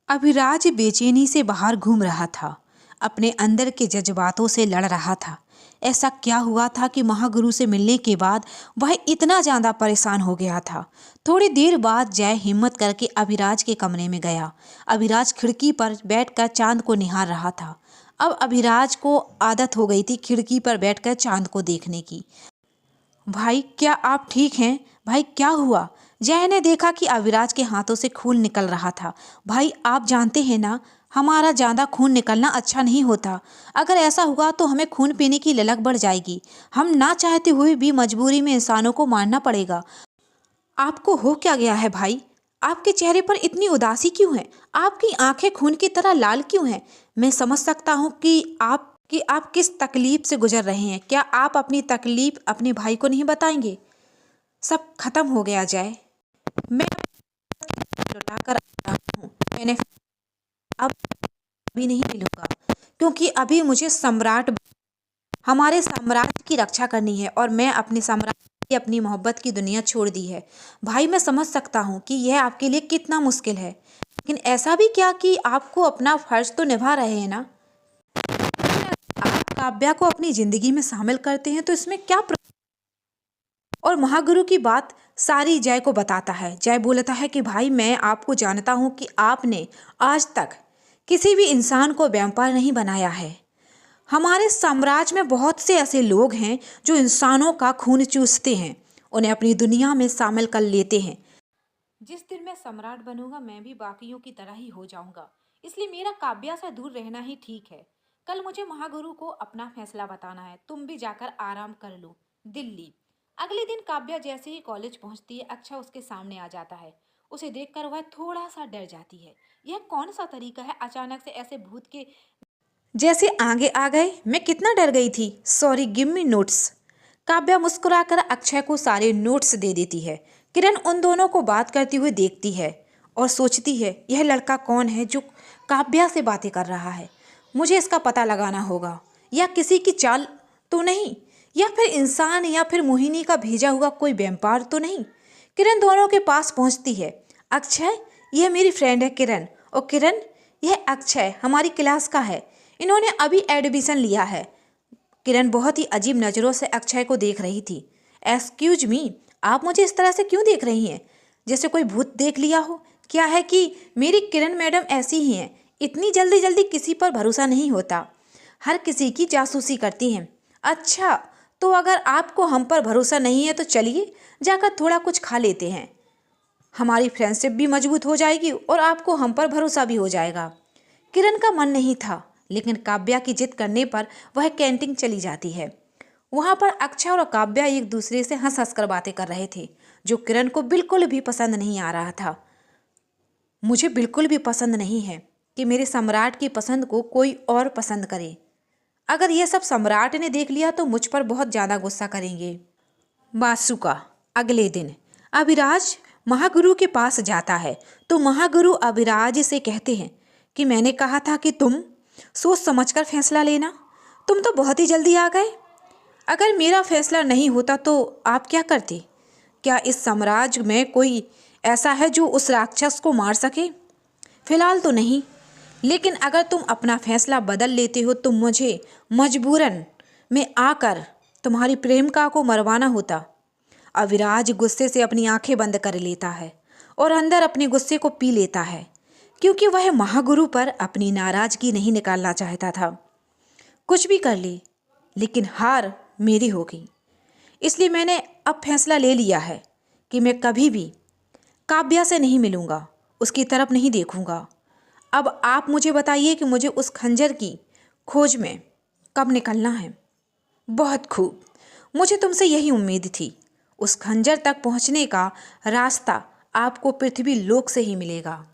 अभिराज बेचैनी से बाहर घूम रहा था, अपने अंदर के जज्बातों से लड़ रहा था। ऐसा क्या हुआ था कि महागुरु से मिलने के बाद वह इतना ज़्यादा परेशान हो गया था। थोड़ी देर बाद जय हिम्मत करके अभिराज के कमरे में गया। अभिराज खिड़की पर बैठकर चांद को निहार रहा था। अब अभिराज को आदत हो गई थी खिड़की पर बैठकर चांद को देखने की। भाई, क्या आप ठीक हैं? भाई, क्या हुआ? जय ने देखा कि अविराज के हाथों से खून निकल रहा था। भाई, आप जानते हैं ना, हमारा ज़्यादा खून निकलना अच्छा नहीं होता। अगर ऐसा हुआ तो हमें खून पीने की ललक बढ़ जाएगी। हम ना चाहते हुए भी मजबूरी में इंसानों को मारना पड़ेगा। आपको हो क्या गया है भाई? आपके चेहरे पर इतनी उदासी क्यों है? आपकी आंखें खून की तरह लाल क्यों हैं? मैं समझ सकता हूँ कि आप किस तकलीफ से गुजर रहे हैं। क्या आप अपनी तकलीफ अपने भाई को नहीं बताएंगे? सब खत्म हो गया जय। मैं लौटा कर आ रहा हूँ। मैंने अब अभी नहीं मिलूंगा, क्योंकि अभी मुझे हमारे साम्राज्य की रक्षा करनी है और मैं अपने साम्राज्य की अपनी मोहब्बत की दुनिया छोड़ दी है। भाई, मैं समझ सकता हूँ कि यह आपके लिए कितना मुश्किल है, लेकिन ऐसा भी क्या कि आपको अपना फर्ज तो निभा रहे हैं ना। आप काव्या को अपनी जिंदगी में शामिल करते हैं तो इसमें क्या और महागुरु की बात सारी जय को बताता है। जय बोलता है कि भाई, मैं आपको जानता हूँ कि आपने आज तक किसी भी इंसान को वैम्पायर नहीं बनाया है। हमारे साम्राज्य में बहुत से ऐसे लोग हैं जो इंसानों का खून चूसते हैं, उन्हें अपनी दुनिया में शामिल कर लेते हैं। जिस दिन मैं सम्राट बनूंगा, मैं भी बाकियों की तरह ही हो जाऊंगा। इसलिए मेरा काव्या से दूर रहना ही ठीक है। कल मुझे महागुरु को अपना फैसला बताना है। तुम भी जाकर आराम कर लो। दिल्ली। अगले दिन काव्या जैसे ही कॉलेज पहुंचती है, अक्षय उसके सामने आ जाता है। उसे देखकर वह थोड़ा सा डर जाती है। यह कौन सा तरीका है अचानक से ऐसे भूत के जैसे आगे आ गए? मैं कितना डर गई थी। Sorry, give me notes. Kavya मुस्कुराकर अक्षय को सारे नोट्स दे देती है। किरण उन दोनों को बात करती हुई देखती है और सोचती है, यह लड़का कौन है जो काव्या से बातें कर रहा है? मुझे इसका पता लगाना होगा। या किसी की चाल तो नहीं, या फिर इंसान, या फिर मोहिनी का भेजा हुआ कोई व्यापार तो नहीं। किरण दोनों के पास पहुंचती है। अक्षय, यह मेरी फ्रेंड है किरण। और किरण, यह अक्षय हमारी क्लास का है। इन्होंने अभी एडमिशन लिया है। किरण बहुत ही अजीब नज़रों से अक्षय को देख रही थी। एक्सक्यूज मी, आप मुझे इस तरह से क्यों देख रही हैं? जैसे कोई भूत देख लिया हो। क्या है कि मेरी किरण मैडम ऐसी ही हैं, इतनी जल्दी जल्दी किसी पर भरोसा नहीं होता, हर किसी की जासूसी करती हैं। अच्छा, तो अगर आपको हम पर भरोसा नहीं है तो चलिए जाकर थोड़ा कुछ खा लेते हैं। हमारी फ्रेंडशिप भी मजबूत हो जाएगी और आपको हम पर भरोसा भी हो जाएगा। किरण का मन नहीं था, लेकिन काव्या की जिद करने पर वह कैंटीन चली जाती है। वहां पर अक्षय और काव्या एक दूसरे से हंस हंस कर बातें कर रहे थे, जो किरण को बिल्कुल भी पसंद नहीं आ रहा था। मुझे बिल्कुल भी पसंद नहीं है कि मेरे सम्राट की पसंद को कोई और पसंद करे। अगर यह सब सम्राट ने देख लिया तो मुझ पर बहुत ज़्यादा गुस्सा करेंगे। बासुका। अगले दिन अभिराज महागुरु के पास जाता है तो महागुरु अभिराज से कहते हैं कि मैंने कहा था कि तुम सोच समझकर फैसला लेना। तुम तो बहुत ही जल्दी आ गए। अगर मेरा फैसला नहीं होता तो आप क्या करते? क्या इस साम्राज्य में कोई ऐसा है जो उस राक्षस को मार सके? फिलहाल तो नहीं, लेकिन अगर तुम अपना फैसला बदल लेते हो तो मुझे मजबूरन में आकर तुम्हारी प्रेमिका को मरवाना होता। अविराज गुस्से से अपनी आंखें बंद कर लेता है और अंदर अपने गुस्से को पी लेता है, क्योंकि वह महागुरु पर अपनी नाराजगी नहीं निकालना चाहता था। कुछ भी कर ले, लेकिन हार मेरी होगी। इसलिए मैंने अब फैसला ले लिया है कि मैं कभी भी काव्या से नहीं मिलूंगा, उसकी तरफ नहीं देखूंगा। अब आप मुझे बताइए कि मुझे उस खंजर की खोज में कब निकलना है। बहुत खूब, मुझे तुमसे यही उम्मीद थी। उस खंजर तक पहुंचने का रास्ता आपको पृथ्वी लोक से ही मिलेगा।